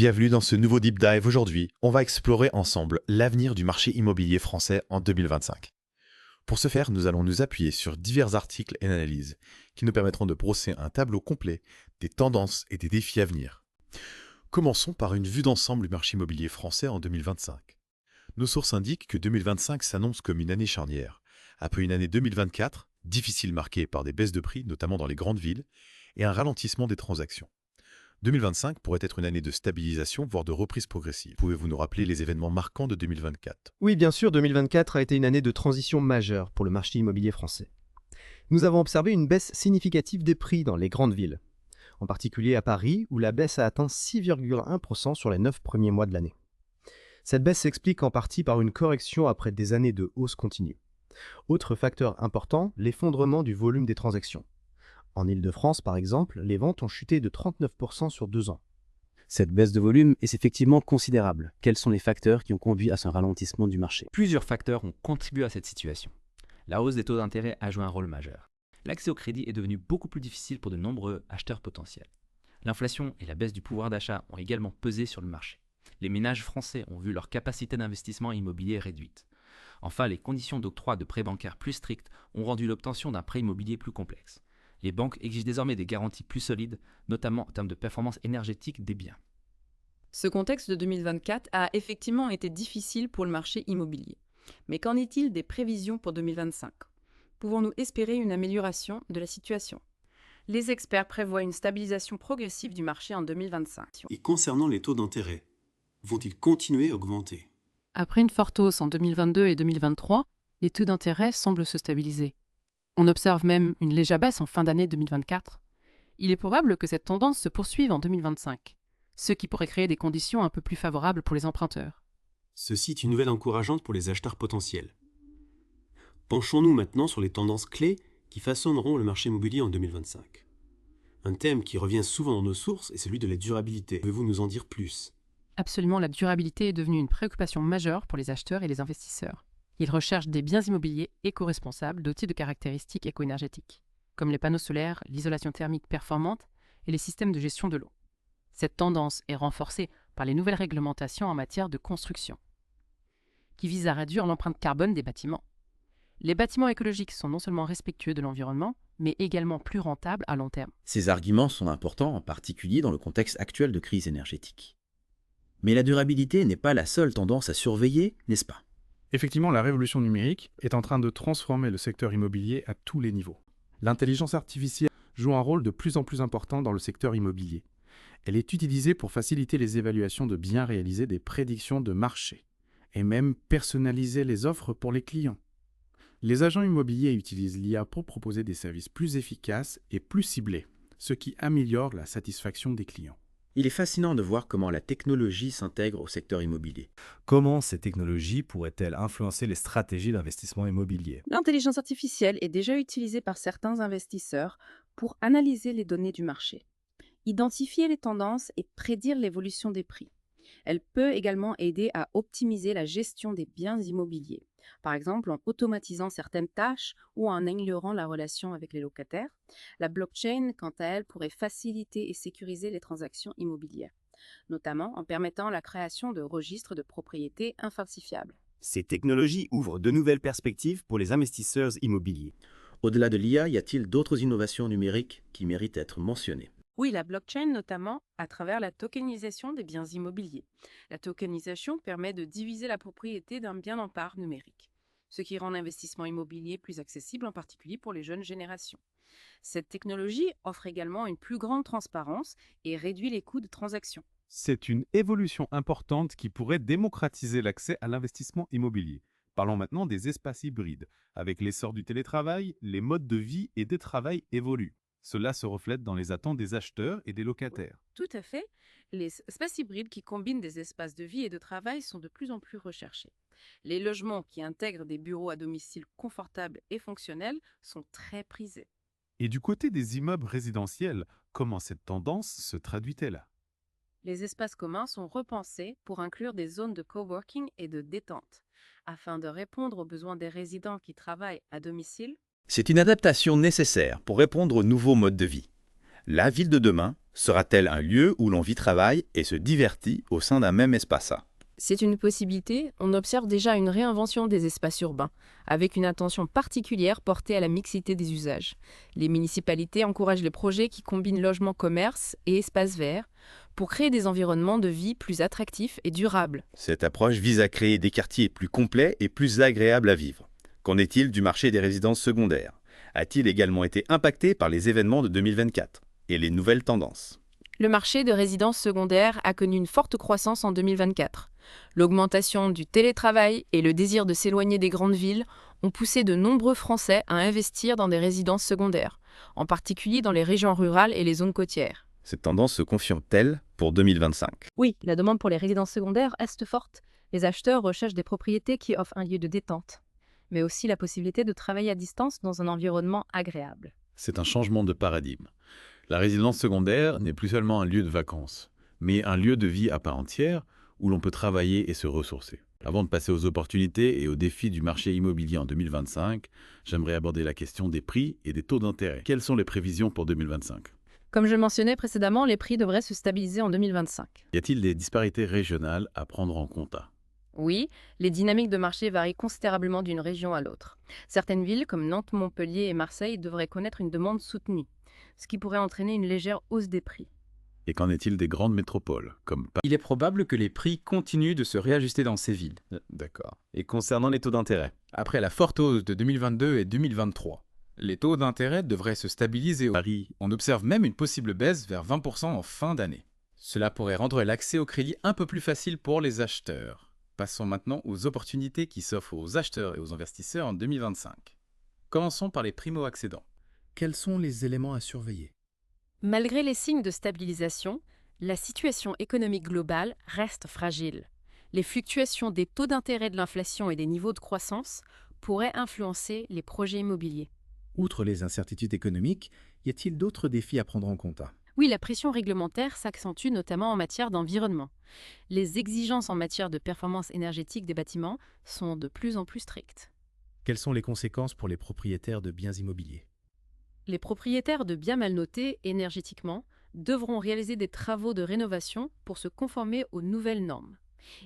Bienvenue dans ce nouveau Deep Dive. Aujourd'hui, on va explorer ensemble l'avenir du marché immobilier français en 2025. Pour ce faire, nous allons nous appuyer sur divers articles et analyses qui nous permettront de brosser un tableau complet des tendances et des défis à venir. Commençons par une vue d'ensemble du marché immobilier français en 2025. Nos sources indiquent que 2025 s'annonce comme une année charnière, après une année 2024, difficile marquée par des baisses de prix, notamment dans les grandes villes, et un ralentissement des transactions. 2025 pourrait être une année de stabilisation, voire de reprise progressive. Pouvez-vous nous rappeler les événements marquants de 2024 ? Oui, bien sûr, 2024 a été une année de transition majeure pour le marché immobilier français. Nous avons observé une baisse significative des prix dans les grandes villes, en particulier à Paris, où la baisse a atteint 6,1% sur les 9 premiers mois de l'année. Cette baisse s'explique en partie par une correction après des années de hausse continue. Autre facteur important, l'effondrement du volume des transactions. En Île-de-France, par exemple, les ventes ont chuté de 39% sur 2 ans. Cette baisse de volume est effectivement considérable. Quels sont les facteurs qui ont conduit à ce ralentissement du marché ? Plusieurs facteurs ont contribué à cette situation. La hausse des taux d'intérêt a joué un rôle majeur. L'accès au crédit est devenu beaucoup plus difficile pour de nombreux acheteurs potentiels. L'inflation et la baisse du pouvoir d'achat ont également pesé sur le marché. Les ménages français ont vu leur capacité d'investissement immobilier réduite. Enfin, les conditions d'octroi de prêts bancaires plus strictes ont rendu l'obtention d'un prêt immobilier plus complexe. Les banques exigent désormais des garanties plus solides, notamment en termes de performance énergétique des biens. Ce contexte de 2024 a effectivement été difficile pour le marché immobilier. Mais qu'en est-il des prévisions pour 2025 ? Pouvons-nous espérer une amélioration de la situation ? Les experts prévoient une stabilisation progressive du marché en 2025. Et concernant les taux d'intérêt, vont-ils continuer à augmenter ? Après une forte hausse en 2022 et 2023, les taux d'intérêt semblent se stabiliser. On observe même une légère baisse en fin d'année 2024. Il est probable que cette tendance se poursuive en 2025, ce qui pourrait créer des conditions un peu plus favorables pour les emprunteurs. Ceci est une nouvelle encourageante pour les acheteurs potentiels. Penchons-nous maintenant sur les tendances clés qui façonneront le marché immobilier en 2025. Un thème qui revient souvent dans nos sources est celui de la durabilité. Pouvez-vous nous en dire plus ? Absolument, la durabilité est devenue une préoccupation majeure pour les acheteurs et les investisseurs. Ils recherchent des biens immobiliers éco-responsables dotés de caractéristiques éco-énergétiques, comme les panneaux solaires, l'isolation thermique performante et les systèmes de gestion de l'eau. Cette tendance est renforcée par les nouvelles réglementations en matière de construction, qui visent à réduire l'empreinte carbone des bâtiments. Les bâtiments écologiques sont non seulement respectueux de l'environnement, mais également plus rentables à long terme. Ces arguments sont importants, en particulier dans le contexte actuel de crise énergétique. Mais la durabilité n'est pas la seule tendance à surveiller, n'est-ce pas ? Effectivement, la révolution numérique est en train de transformer le secteur immobilier à tous les niveaux. L'intelligence artificielle joue un rôle de plus en plus important dans le secteur immobilier. Elle est utilisée pour faciliter les évaluations de biens réalisés, des prédictions de marché, et même personnaliser les offres pour les clients. Les agents immobiliers utilisent l'IA pour proposer des services plus efficaces et plus ciblés, ce qui améliore la satisfaction des clients. Il est fascinant de voir comment la technologie s'intègre au secteur immobilier. Comment ces technologies pourraient-elles influencer les stratégies d'investissement immobilier ? L'intelligence artificielle est déjà utilisée par certains investisseurs pour analyser les données du marché, identifier les tendances et prédire l'évolution des prix. Elle peut également aider à optimiser la gestion des biens immobiliers, par exemple en automatisant certaines tâches ou en améliorant la relation avec les locataires. La blockchain, quant à elle, pourrait faciliter et sécuriser les transactions immobilières, notamment en permettant la création de registres de propriété infalsifiables. Ces technologies ouvrent de nouvelles perspectives pour les investisseurs immobiliers. Au-delà de l'IA, y a-t-il d'autres innovations numériques qui méritent d'être mentionnées ? Oui, la blockchain notamment à travers la tokenisation des biens immobiliers. La tokenisation permet de diviser la propriété d'un bien en parts numériques, ce qui rend l'investissement immobilier plus accessible, en particulier pour les jeunes générations. Cette technologie offre également une plus grande transparence et réduit les coûts de transaction. C'est une évolution importante qui pourrait démocratiser l'accès à l'investissement immobilier. Parlons maintenant des espaces hybrides. Avec l'essor du télétravail, les modes de vie et de travail évoluent. Cela se reflète dans les attentes des acheteurs et des locataires. Tout à fait. Les espaces hybrides qui combinent des espaces de vie et de travail sont de plus en plus recherchés. Les logements qui intègrent des bureaux à domicile confortables et fonctionnels sont très prisés. Et du côté des immeubles résidentiels, comment cette tendance se traduit-elle ? Les espaces communs sont repensés pour inclure des zones de coworking et de détente, afin de répondre aux besoins des résidents qui travaillent à domicile. C'est une adaptation nécessaire pour répondre aux nouveaux modes de vie. La ville de demain Sera-t-elle un lieu où l'on vit, travaille et se divertit au sein d'un même espace? C'est une possibilité. On observe déjà une réinvention des espaces urbains, avec une attention particulière portée à la mixité des usages. Les municipalités encouragent les projets qui combinent logement, commerce et espaces verts pour créer des environnements de vie plus attractifs et durables. Cette approche vise à créer des quartiers plus complets et plus agréables à vivre. Qu'en est-il du marché des résidences secondaires? A-t-il également été impacté par les événements de 2024 et les nouvelles tendances? Le marché de résidences secondaires a connu une forte croissance en 2024. L'augmentation du télétravail et le désir de s'éloigner des grandes villes ont poussé de nombreux Français à investir dans des résidences secondaires, en particulier dans les régions rurales et les zones côtières. Cette tendance se confirme-t-elle pour 2025? Oui, la demande pour les résidences secondaires reste forte. Les acheteurs recherchent des propriétés qui offrent un lieu de détente, mais aussi la possibilité de travailler à distance dans un environnement agréable. C'est un changement de paradigme. La résidence secondaire n'est plus seulement un lieu de vacances, mais un lieu de vie à part entière où l'on peut travailler et se ressourcer. Avant de passer aux opportunités et aux défis du marché immobilier en 2025, j'aimerais aborder la question des prix et des taux d'intérêt. Quelles sont les prévisions pour 2025? Comme je le mentionnais précédemment, les prix devraient se stabiliser en 2025. Y a-t-il des disparités régionales à prendre en compte? Oui, les dynamiques de marché varient considérablement d'une région à l'autre. Certaines villes, comme Nantes, Montpellier et Marseille, devraient connaître une demande soutenue, ce qui pourrait entraîner une légère hausse des prix. Et qu'en est-il des grandes métropoles, comme Paris? Il est probable que les prix continuent de se réajuster dans ces villes. D'accord. Et concernant les taux d'intérêt? Après la forte hausse de 2022 et 2023, les taux d'intérêt devraient se stabiliser au Paris. On observe même une possible baisse vers 20% en fin d'année. Cela pourrait rendre l'accès au crédit un peu plus facile pour les acheteurs. Passons maintenant aux opportunités qui s'offrent aux acheteurs et aux investisseurs en 2025. Commençons par les primo-accédants. Quels sont les éléments à surveiller? Malgré les signes de stabilisation, la situation économique globale reste fragile. Les fluctuations des taux d'intérêt de l'inflation et des niveaux de croissance pourraient influencer les projets immobiliers. Outre les incertitudes économiques, y a-t-il d'autres défis à prendre en compte? Oui, la pression réglementaire s'accentue notamment en matière d'environnement. Les exigences en matière de performance énergétique des bâtiments sont de plus en plus strictes. Quelles sont les conséquences pour les propriétaires de biens immobiliers? Les propriétaires de biens mal notés énergétiquement devront réaliser des travaux de rénovation pour se conformer aux nouvelles normes.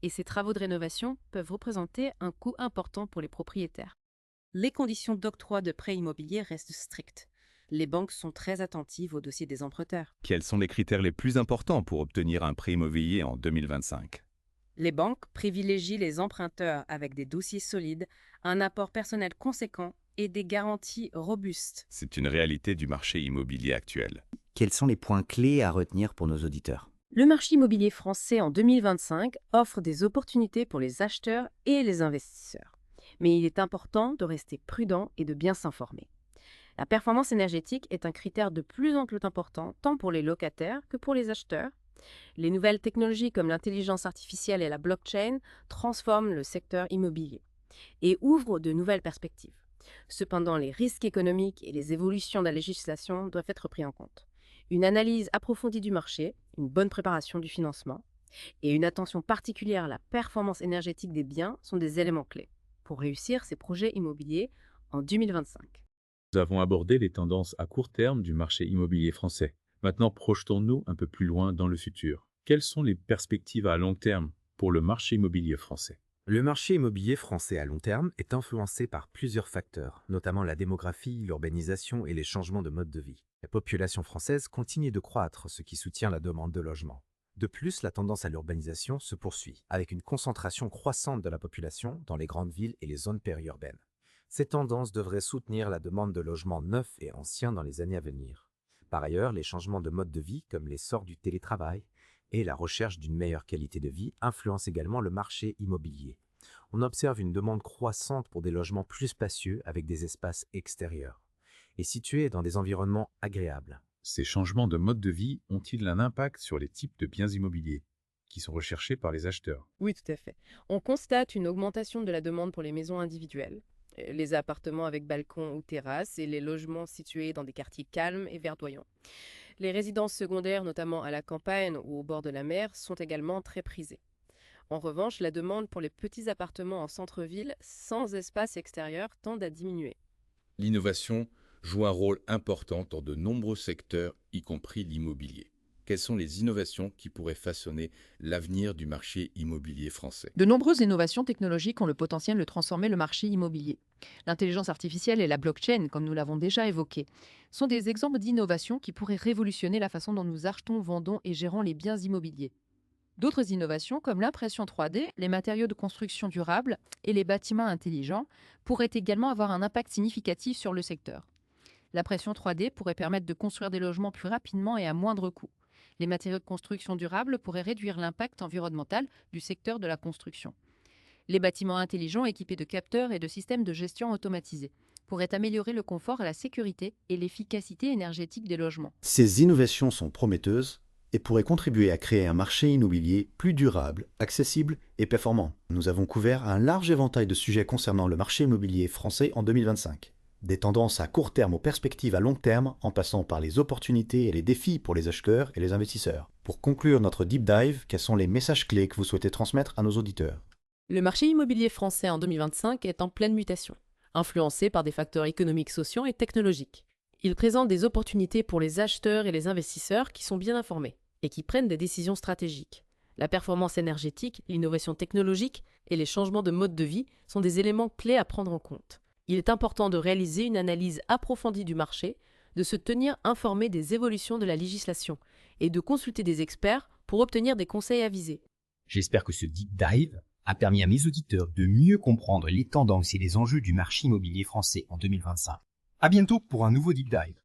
Et ces travaux de rénovation peuvent représenter un coût important pour les propriétaires. Les conditions d'octroi de prêts immobiliers restent strictes. Les banques sont très attentives aux dossiers des emprunteurs. Quels sont les critères les plus importants pour obtenir un prêt immobilier en 2025? Les banques privilégient les emprunteurs avec des dossiers solides, un apport personnel conséquent et des garanties robustes. C'est une réalité du marché immobilier actuel. Quels sont les points clés à retenir pour nos auditeurs? Le marché immobilier français en 2025 offre des opportunités pour les acheteurs et les investisseurs. Mais il est important de rester prudent et de bien s'informer. La performance énergétique est un critère de plus en plus important tant pour les locataires que pour les acheteurs. Les nouvelles technologies comme l'intelligence artificielle et la blockchain transforment le secteur immobilier et ouvrent de nouvelles perspectives. Cependant, les risques économiques et les évolutions de la législation doivent être pris en compte. Une analyse approfondie du marché, une bonne préparation du financement et une attention particulière à la performance énergétique des biens sont des éléments clés pour réussir ces projets immobiliers en 2025. Nous avons abordé les tendances à court terme du marché immobilier français. Maintenant, projetons-nous un peu plus loin dans le futur. Quelles sont les perspectives à long terme pour le marché immobilier français? Le marché immobilier français à long terme est influencé par plusieurs facteurs, notamment la démographie, l'urbanisation et les changements de mode de vie. La population française continue de croître, ce qui soutient la demande de logement. De plus, la tendance à l'urbanisation se poursuit, avec une concentration croissante de la population dans les grandes villes et les zones périurbaines. Ces tendances devraient soutenir la demande de logements neufs et anciens dans les années à venir. Par ailleurs, les changements de mode de vie, comme l'essor du télétravail et la recherche d'une meilleure qualité de vie, influencent également le marché immobilier. On observe une demande croissante pour des logements plus spacieux avec des espaces extérieurs et situés dans des environnements agréables. Ces changements de mode de vie ont-ils un impact sur les types de biens immobiliers qui sont recherchés par les acheteurs? Oui, tout à fait. On constate une augmentation de la demande pour les maisons individuelles, les appartements avec balcon ou terrasse et les logements situés dans des quartiers calmes et verdoyants. Les résidences secondaires, notamment à la campagne ou au bord de la mer, sont également très prisées. En revanche, la demande pour les petits appartements en centre-ville sans espace extérieur tend à diminuer. L'innovation joue un rôle important dans de nombreux secteurs, y compris l'immobilier. quelles sont les innovations qui pourraient façonner l'avenir du marché immobilier français? De nombreuses innovations technologiques ont le potentiel de transformer le marché immobilier. L'intelligence artificielle et la blockchain, comme nous l'avons déjà évoqué, sont des exemples d'innovations qui pourraient révolutionner la façon dont nous achetons, vendons et gérons les biens immobiliers. D'autres innovations, comme l'impression 3D, les matériaux de construction durables et les bâtiments intelligents, pourraient également avoir un impact significatif sur le secteur. L'impression 3D pourrait permettre de construire des logements plus rapidement et à moindre coût. Les matériaux de construction durables pourraient réduire l'impact environnemental du secteur de la construction. Les bâtiments intelligents équipés de capteurs et de systèmes de gestion automatisés pourraient améliorer le confort, la sécurité et l'efficacité énergétique des logements. Ces innovations sont prometteuses et pourraient contribuer à créer un marché immobilier plus durable, accessible et performant. Nous avons couvert un large éventail de sujets concernant le marché immobilier français en 2025. Des tendances à court terme aux perspectives à long terme, en passant par les opportunités et les défis pour les acheteurs et les investisseurs. Pour conclure notre deep dive, quels sont les messages clés que vous souhaitez transmettre à nos auditeurs? Le marché immobilier français en 2025 est en pleine mutation, influencé par des facteurs économiques, sociaux et technologiques. Il présente des opportunités pour les acheteurs et les investisseurs qui sont bien informés et qui prennent des décisions stratégiques. La performance énergétique, l'innovation technologique et les changements de mode de vie sont des éléments clés à prendre en compte. Il est important de réaliser une analyse approfondie du marché, de se tenir informé des évolutions de la législation et de consulter des experts pour obtenir des conseils avisés. J'espère que ce deep dive a permis à mes auditeurs de mieux comprendre les tendances et les enjeux du marché immobilier français en 2025. À bientôt pour un nouveau deep dive.